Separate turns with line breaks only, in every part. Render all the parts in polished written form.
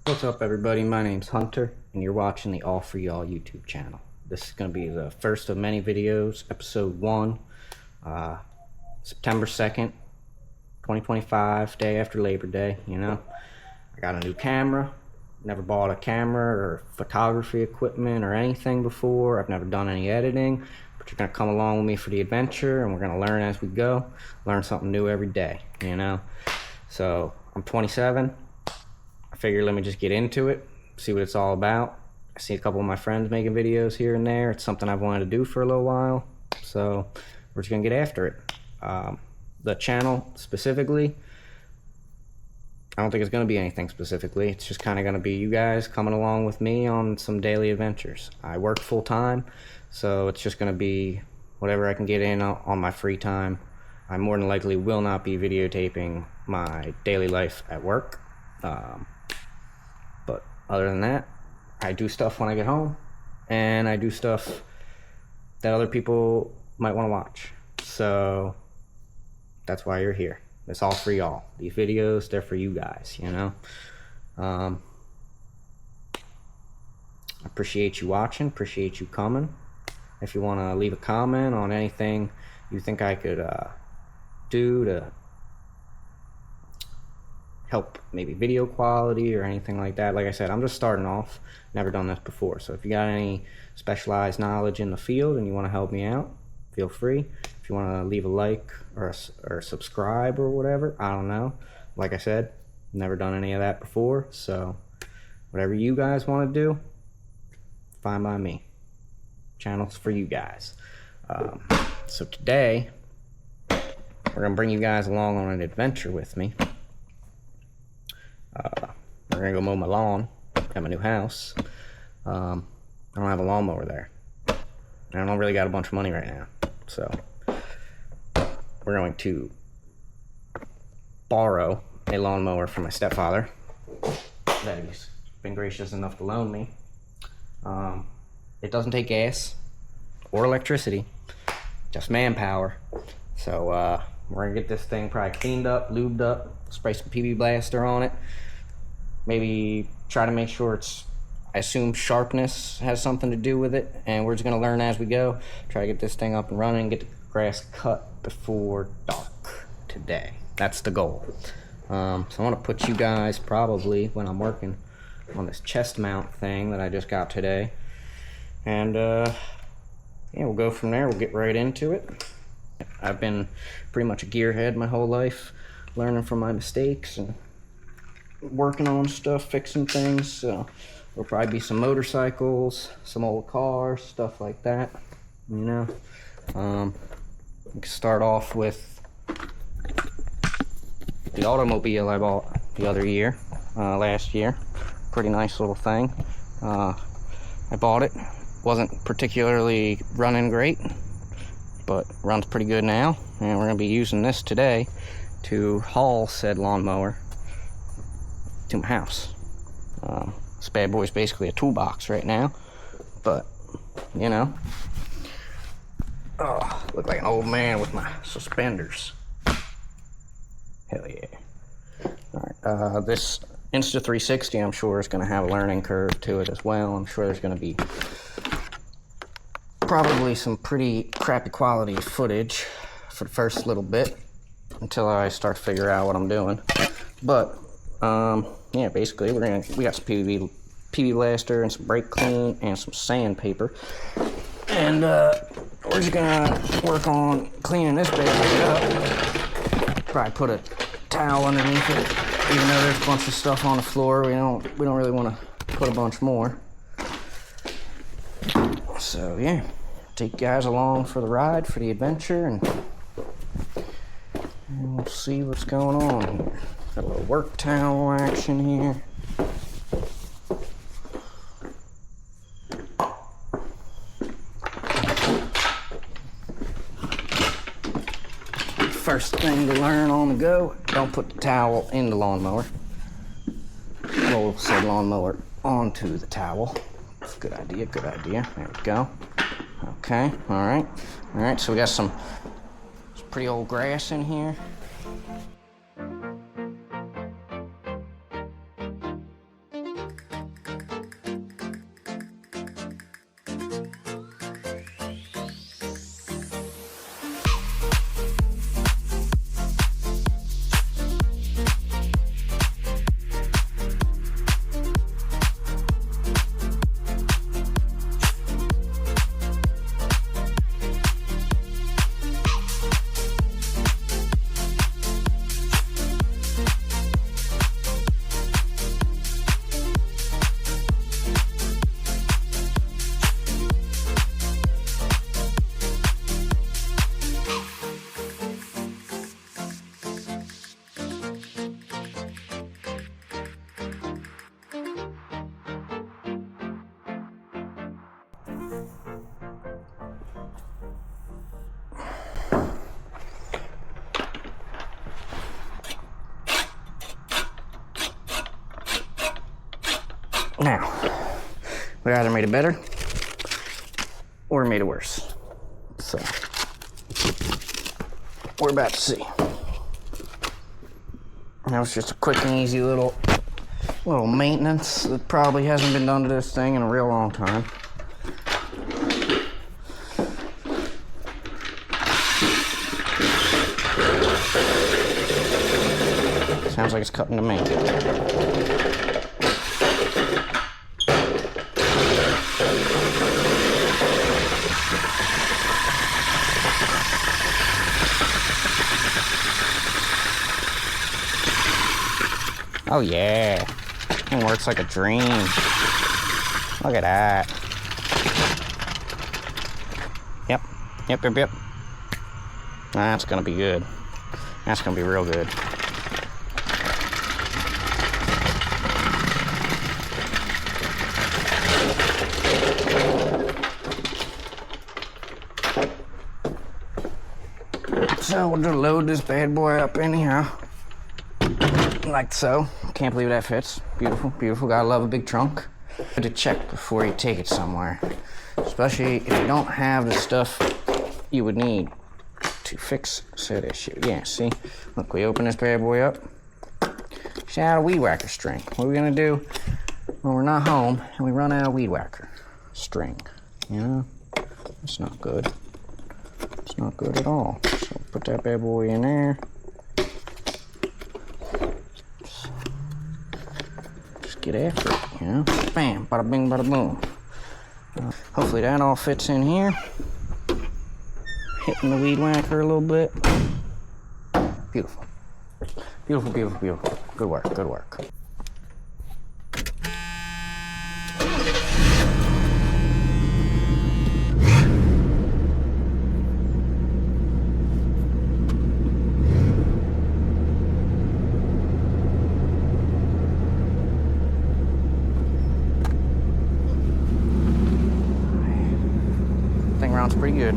What's up, everybody? My name's Hunter, and you're watching the AllForY'all YouTube channel. This is going to be the first of many videos, episode 1, September 2nd, 2025, day after Labor Day, you know. I got a new camera. Never bought a camera or photography equipment or anything before. I've never done any editing, but you're going to come along with me for the adventure, and we're going to learn as we go. Learn something new every day, you know. So, I'm 27. I figured let me just get into it, see what it's all about. I see a couple of my friends making videos here and there. It's something I've wanted to do for a little while, so we're just gonna get after it. The channel specifically, I don't think it's gonna be anything specifically. It's just kind of gonna be you guys coming along with me on some daily adventures. I work full time, so it's just gonna be whatever I can get in on my free time. I more than likely will not be videotaping my daily life at work. But other than that, I do stuff when I get home, and I do stuff that other people might want to watch. So that's why you're here. It's all for y'all. These videos, they're for you guys, you know. I appreciate you watching, appreciate you coming. If you want to leave a comment on anything you think I could do to help maybe video quality or anything like that. Like I said, I'm just starting off, never done this before, so if you got any specialized knowledge in the field and you want to help me out, feel free. If you want to leave a like or subscribe or whatever, I don't know. Like I said, never done any of that before, so whatever you guys want to do, fine by me. Channel's for you guys. So today we're gonna bring you guys along on an adventure with me. We're gonna go mow my lawn at my new house. I don't have a lawnmower there, and I don't really got a bunch of money right now, so we're going to borrow a lawnmower from my stepfather that he's been gracious enough to loan me. It doesn't take gas or electricity, just manpower. So we're gonna get this thing probably cleaned up, lubed up, spray some PB Blaster on it. Maybe try to make sure I assume sharpness has something to do with it, and we're just gonna learn as we go. Try to get this thing up and running, get the grass cut before dark today. That's the goal. So I want to put you guys probably when I'm working on this chest mount thing that I just got today, and yeah, we'll go from there. We'll get right into it. I've been pretty much a gearhead my whole life, learning from my mistakes and working on stuff, fixing things. So there'll probably be some motorcycles, some old cars, stuff like that, you know. We can start off with the automobile I bought the other year, last year. Pretty nice little thing. I bought it. Wasn't particularly running great, but runs pretty good now, and we're going to be using this today to haul said lawnmower to my house. This bad boy's basically a toolbox right now, but you know, oh, look like an old man with my suspenders. Hell yeah. Alright, this Insta360 I'm sure is going to have a learning curve to it as well. I'm sure there's going to be probably some pretty crappy quality footage for the first little bit until I start to figure out what I'm doing. But yeah, basically we got some PB Blaster and some brake clean and some sandpaper, and we're just gonna work on cleaning this baby up. Probably put a towel underneath it, even though there's a bunch of stuff on the floor. We don't really want to put a bunch more. So yeah, take you guys along for the ride, for the adventure, and we'll see what's going on here. Got a little work towel action here. First thing to learn on the go, don't put the towel in the lawnmower. Roll said lawnmower onto the towel. Good idea, good idea. There we go. Okay, alright. Alright, so we got some pretty old grass in here. Now, we either made it better or made it worse. So, we're about to see. That was just a quick and easy little maintenance that probably hasn't been done to this thing in a real long time. Sounds like it's cutting to me. Oh yeah, it works like a dream. Look at that. Yep. That's gonna be good. That's gonna be real good. So we'll just load this bad boy up anyhow. Like so. Can't believe that fits. Beautiful, beautiful. Gotta love a big trunk. Good to check before you take it somewhere. Especially if you don't have the stuff you would need to fix said issue. Yeah, see? Look, we open this bad boy up. See, out of weed whacker string. What are we gonna do when we're not home and we run out of weed whacker string? You know? That's not good. It's not good at all. So put that bad boy in there. Just get after it, you know? Bam, bada bing, bada boom. Hopefully that all fits in here. Hitting the weed whacker a little bit. Beautiful. Beautiful, beautiful, beautiful. Good work, good work. Thing rounds pretty good.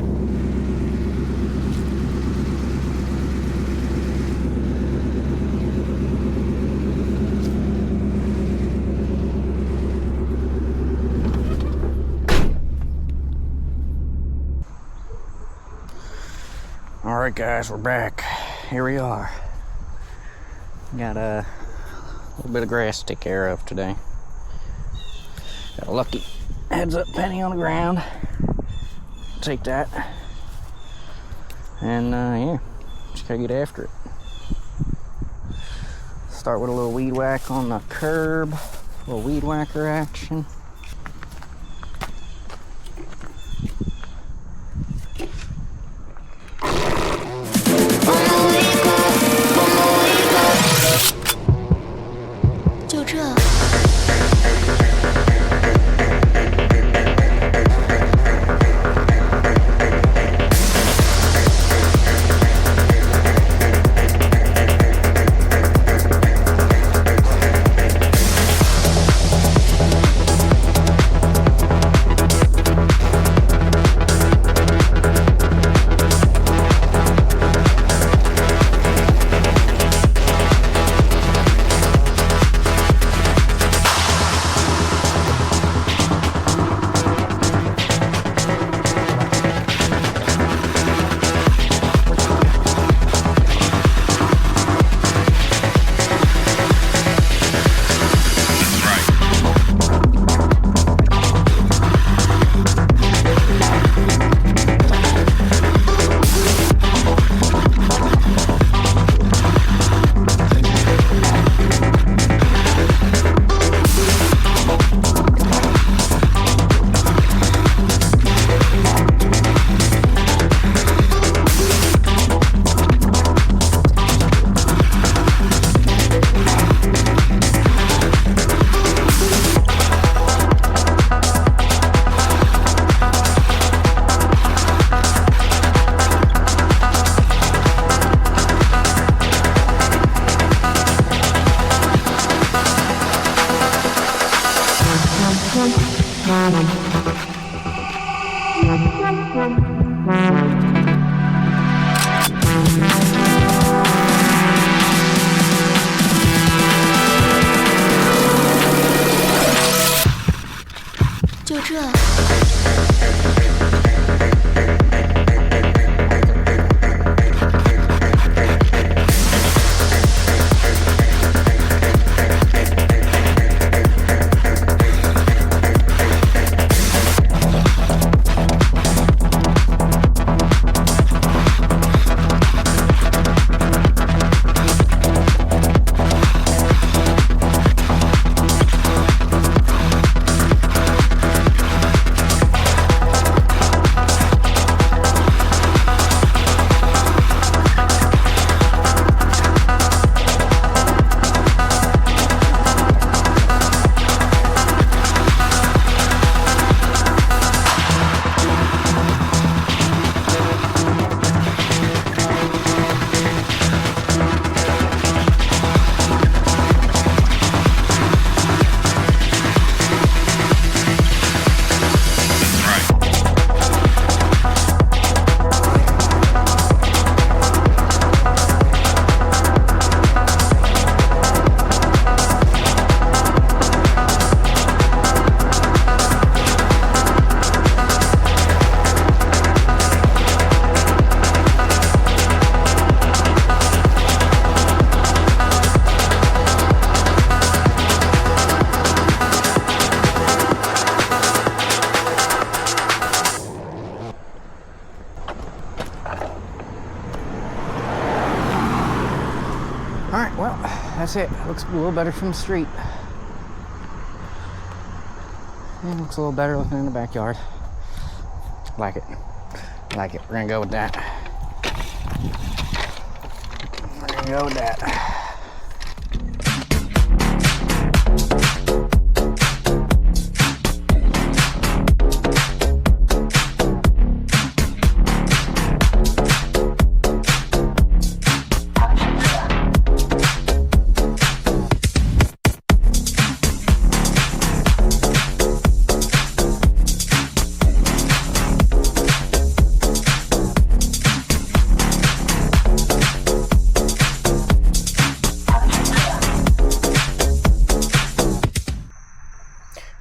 Alright guys, we're back. Here we are. Got a little bit of grass to take care of today. Got a lucky heads up penny on the ground. Take that. And yeah, just gotta get after it. Start with a little weed whack on the curb. A little weed whacker action. Alright, well, that's it. Looks a little better from the street. And looks a little better looking in the backyard. Like it. Like it. We're gonna go with that. We're gonna go with that.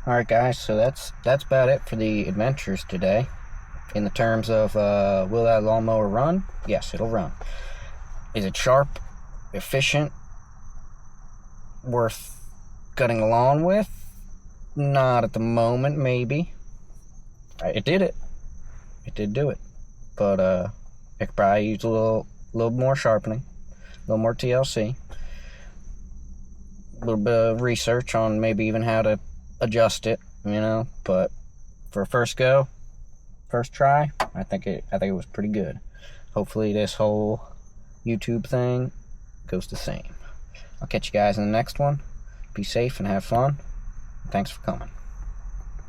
Alright guys, so that's about it for the adventures today. In the terms of, will that lawnmower run? Yes, it'll run. Is it sharp, efficient, worth cutting a lawn with? Not at the moment, maybe. It did it. It did do it. But, it could probably use a little more sharpening, a little more TLC, a little bit of research on maybe even how to adjust it, you know, but for a first try, I think it was pretty good. Hopefully this whole YouTube thing goes the same. I'll catch you guys in the next one. Be safe and have fun. Thanks for coming.